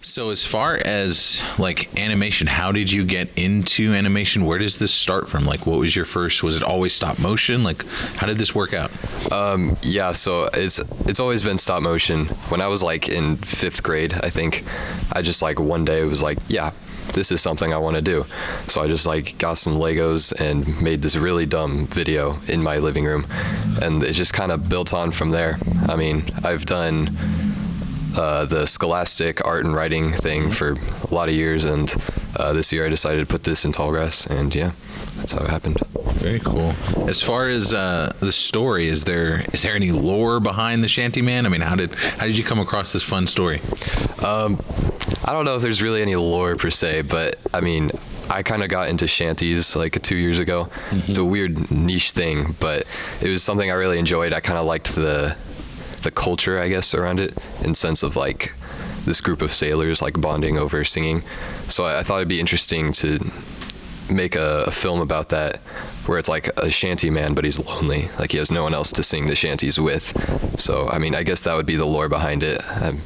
So as far as like animation, how did you get into animation? Where does this start from? Like, what was your first? Was it always stop motion? Like, how did this work out? Yeah, so it's always been stop motion. When I was like in 5th grade, I think, I just like one day was like, yeah, this is something I want to do. So I just like got some Legos and made this really dumb video in my living room, and it just kind of built on from there. I mean, I've done the Scholastic art and writing thing for a lot of years, and this year I decided to put this in Tallgrass, and yeah, that's how it happened. Very cool. As far as the story, is there any lore behind the Shantyman? I mean, how did you come across this fun story? I don't know if there's really any lore per se, but I mean, I kind of got into shanties like 2 years ago. It's a weird niche thing, but it was something I really enjoyed. I kind of liked the culture, I guess, around it, in sense of like this group of sailors like bonding over singing. So I thought it'd be interesting to make a film about that, where it's like a shanty man, but he's lonely, like he has no one else to sing the shanties with. So I mean, I guess that would be the lore behind it. I'm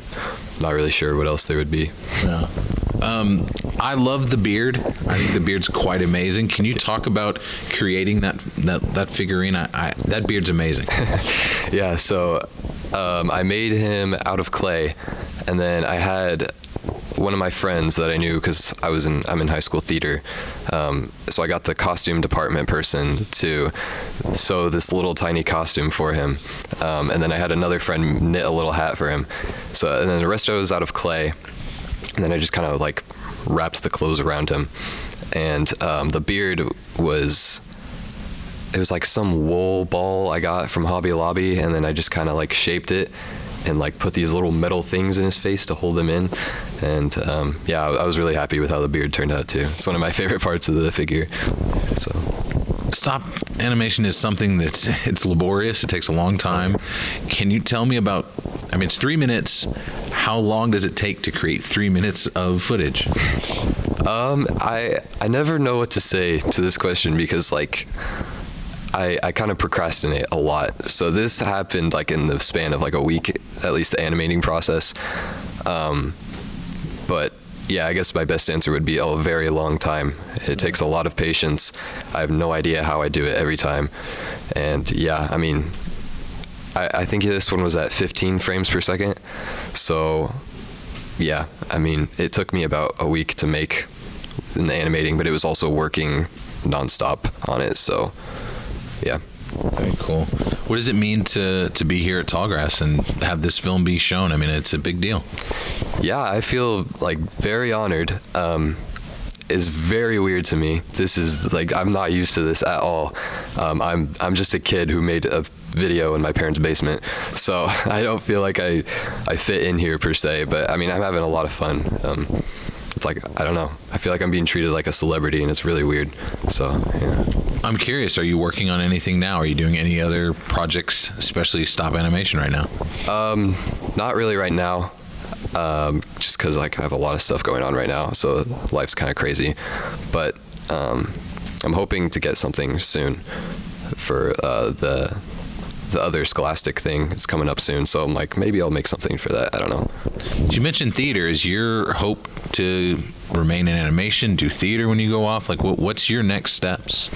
not really sure what else there would be. Yeah. I love the beard. I think the beard's quite amazing. Can you talk about creating that figurine? That beard's amazing. Yeah, so I made him out of clay, and then I had one of my friends that I knew, because I'm in high school theater, so I got the costume department person to sew this little tiny costume for him, and then I had another friend knit a little hat for him. So, and then the rest of it was out of clay, and then I just kind of like wrapped the clothes around him, and the beard was like some wool ball I got from Hobby Lobby, and then I just kind of like shaped it and like put these little metal things in his face to hold him in. And yeah, I was really happy with how the beard turned out too. It's one of my favorite parts of the figure. So stop animation is something it's laborious. It takes a long time. Can you tell me about, I mean, it's 3 minutes. How long does it take to create 3 minutes of footage? I never know what to say to this question, because like I kind of procrastinate a lot. So this happened like in the span of like a week, at least the animating process. But yeah, I guess my best answer would be a very long time. It takes a lot of patience. I have no idea how I do it every time. And yeah, I mean, I think this one was at 15 frames per second. So yeah, I mean, it took me about a week to make in the animating, but it was also working nonstop on it. So yeah. Very cool. What does it mean to be here at Tallgrass and have this film be shown? I mean, it's a big deal. Yeah, I feel like very honored. It's very weird to me. This is like, I'm not used to this at all. I'm just a kid who made a video in my parents' basement, so I don't feel like I fit in here per se. But I mean, I'm having a lot of fun. It's like, I don't know, I feel like I'm being treated like a celebrity, and it's really weird. So yeah. I'm curious, are you working on anything now? Are you doing any other projects, especially stop animation right now? Not really right now. Just because like I have a lot of stuff going on right now, so life's kind of crazy. But I'm hoping to get something soon for the other Scholastic thing. It's coming up soon, so I'm like, maybe I'll make something for that. I don't know. You mentioned theater. Is your hope to remain in animation, do theater when you go off? Like, what's your next steps?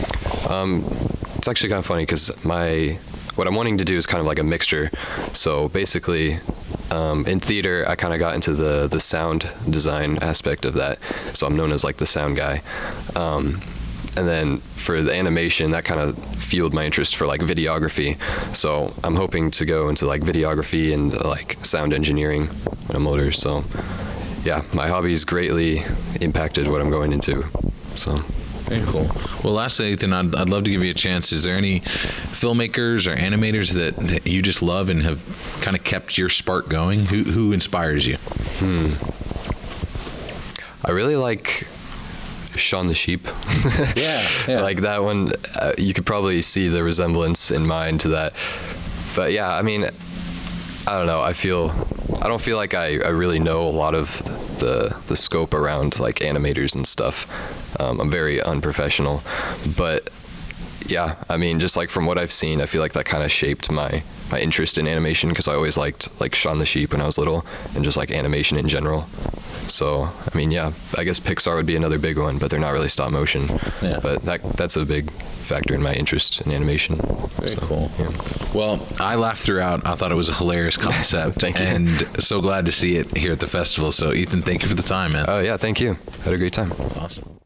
It's actually kind of funny, because what I'm wanting to do is kind of like a mixture. So basically, in theater, I kind of got into the sound design aspect of that. So I'm known as like the sound guy. And then for the animation, that kind of fueled my interest for like videography. So I'm hoping to go into like videography and like sound engineering motors. So yeah, my hobbies greatly impacted what I'm going into. So. Very cool. Well, lastly, Ethan, I'd love to give you a chance. Is there any filmmakers or animators that you just love and have kind of kept your spark going? Who inspires you? I really like Shaun the Sheep. Yeah. Like that one, you could probably see the resemblance in mine to that. But yeah, I mean, I don't know. I don't feel like I really know a lot of the scope around like animators and stuff. I'm very unprofessional, but yeah, I mean, just like from what I've seen, I feel like that kind of shaped my my interest in animation because I always liked like Shaun the Sheep when I was little and just like animation in general. So, I mean, yeah, I guess Pixar would be another big one, but they're not really stop motion. Yeah. But that's a big factor in my interest in animation. Very cool. Yeah. Well, I laughed throughout. I thought it was a hilarious concept. Thank you. And so glad to see it here at the festival. So, Ethan, thank you for the time, man. Oh, yeah, thank you. Had a great time. Awesome.